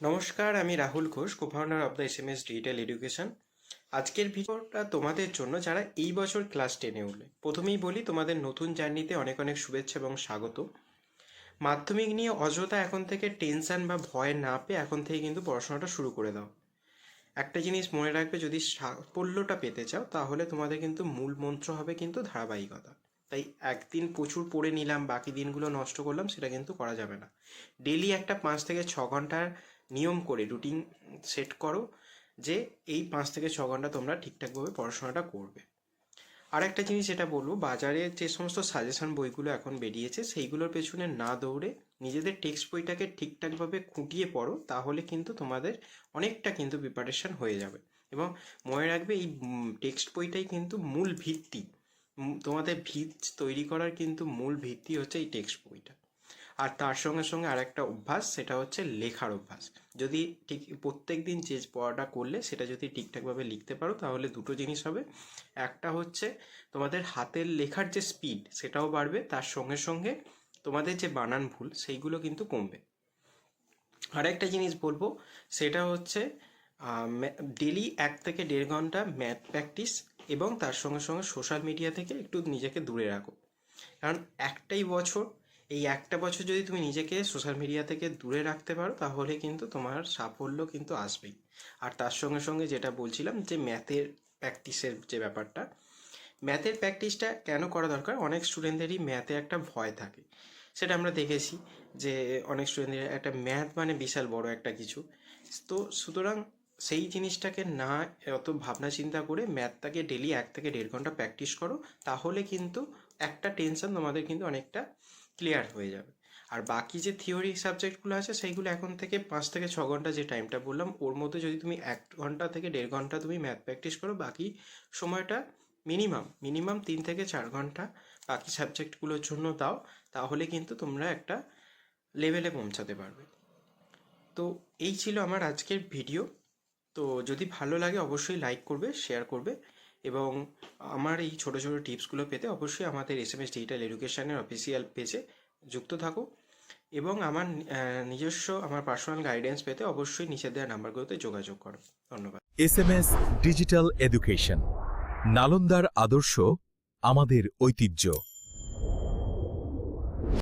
নমস্কার, আমি Rahul Ghosh, co-founder of the SMS digital education. আজকের ভিডিওটা তোমাদের জন্য যারা এই বছর ক্লাস 10-এ উঠলে। প্রথমেই বলি, তোমাদের নতুন জার্নিতে অনেক অনেক শুভেচ্ছা এবং স্বাগত। মাধ্যমিক নিয়ে অযথা এখন থেকে টেনশন বা ভয় না পেয়ে এখন থেকে কিন্তু পড়াশোনাটা শুরু করে দাও। একটা জিনিস মনে রাখবে, যদি সাফল্যটা পেতে চাও তাহলে তোমাদের কিন্তু মূল মন্ত্র হবে কিন্তু ধারাবাহিকতা। তাই একদিন প্রচুর পড়ে নিলাম, বাকি দিনগুলো নষ্ট করলাম, সেটা কিন্তু করা যাবে না। ডেলি একটা 5 থেকে 6 ঘন্টার নিয়ম করে রুটিন সেট করো, যে এই 5 থেকে 6 ঘন্টা তোমরা ঠিকঠাকভাবে পড়াশোনাটা করবে। আর একটা জিনিস যেটা বলবো, বাজারে যে সমস্ত সাজেশন বইগুলো এখন বেরিয়েছে সেইগুলোর পেছনে না দৌড়ে নিজেদের টেক্সট বইটাকে ঠিকঠাকভাবে খুঁটিয়ে পড়ো, তাহলে কিন্তু তোমাদের অনেকটা কিন্তু প্রিপারেশন হয়ে যাবে। এবং মনে রাখবে, এই টেক্সট বইটাই কিন্তু মূল ভিত্তি। তোমাদের ভিত তৈরি করার কিন্তু মূল ভিত্তি হচ্ছে এই টেক্সট বইটা। আর তার সঙ্গে সঙ্গে আর একটা অভ্যাস, সেটা হচ্ছে লেখার অভ্যাস। যদি ঠিক প্রত্যেক দিন যে পড়াটা করলে সেটা যদি ঠিকঠাকভাবে লিখতে পারো, তাহলে দুটো জিনিস হবে। একটা হচ্ছে তোমাদের হাতের লেখার যে স্পিড সেটাও বাড়বে, তার সঙ্গে সঙ্গে তোমাদের যে বানান ভুল সেইগুলো কিন্তু কমবে। আর একটা জিনিস বলবো, সেটা হচ্ছে ডেলি 1 থেকে 1.5 ঘন্টা ম্যাথ প্র্যাকটিস, এবং তার সঙ্গে সঙ্গে সোশ্যাল মিডিয়া থেকে একটু নিজেকে দূরে রাখো। কারণ একটাই বছর, এই একটা বছর যদি তুমি নিজেকে সোশ্যাল মিডিয়া থেকে দূরে রাখতে পারো, তাহলে কিন্তু তোমার সাফল্য কিন্তু আসবেই। আর তার সঙ্গে সঙ্গে যেটা বলছিলাম, যে ম্যাথের প্র্যাকটিসের যে ব্যাপারটা, ম্যাথের প্র্যাকটিসটা কেন করা দরকার, অনেক স্টুডেন্টদেরই ম্যাথে একটা ভয় থাকে। সেটা আমরা দেখেছি যে অনেক স্টুডেন্টদের একটা ম্যাথ মানে বিশাল বড় একটা কিছু। তো সুতরাং সেই জিনিসটাকে না অত ভাবনা চিন্তা করে ম্যাথটাকে ডেলি 1 থেকে 1.5 ঘন্টা প্র্যাকটিস করো, তাহলে কিন্তু একটা টেনশন তোমাদের কিন্তু অনেকটা ক্লিয়ার হয়ে যাবে। আর বাকি যে থিওরি সাবজেক্টগুলো আছে সেইগুলো এখন থেকে 5 থেকে 6 ঘন্টা যে টাইমটা বললাম, ওর মধ্যে যদি তুমি 1 ঘন্টা থেকে 1.5 ঘন্টা তুমি ম্যাথ প্র্যাকটিস করো, বাকি সময়টা মিনিমাম 3 থেকে 4 ঘন্টা বাকি সাবজেক্টগুলোর জন্য দাও, তাহলে কিন্তু তোমরা একটা লেভেলে পৌঁছাতে পারবে। তো এই ছিল আমার আজকের ভিডিও। তো যদি ভালো লাগে অবশ্যই লাইক করবে, শেয়ার করবে, এবং আমার এই ছোটো ছোটো টিপসগুলো পেতে অবশ্যই আমাদের এসএমএস ডিজিটাল এডুকেশনের অফিসিয়াল পেজে যুক্ত থাকো, এবং আমার নিজস্ব আমার পার্সোনাল গাইডেন্স পেতে অবশ্যই নিচে দেওয়া নাম্বারগুলোতে যোগাযোগ করো। ধন্যবাদ। এসএমএস ডিজিটাল এডুকেশন, নালন্দার আদর্শ, আমাদের ঐতিহ্য।